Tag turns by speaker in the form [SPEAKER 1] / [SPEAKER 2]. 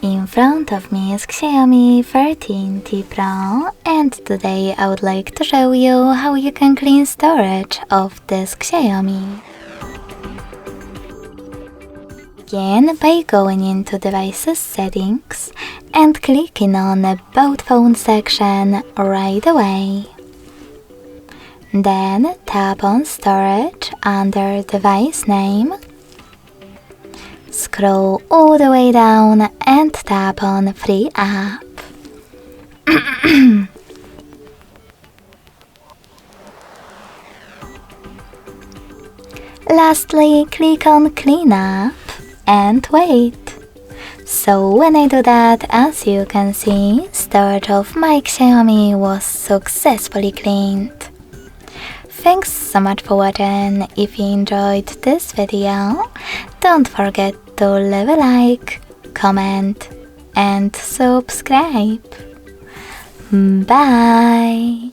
[SPEAKER 1] In front of me is Xiaomi 13T Pro, and today I would like to show you how you can clean storage of this Xiaomi. Begin by going into Devices Settings and clicking on the About Phone section right away. Then tap on Storage under Device Name. Scroll all the way down and tap on Free App. Lastly, click on Clean Up and wait. So when I do that, as you can see, storage of my Xiaomi was successfully cleaned. Thanks so much for watching. If you enjoyed this video, don't forget to leave a like, comment and subscribe. Bye!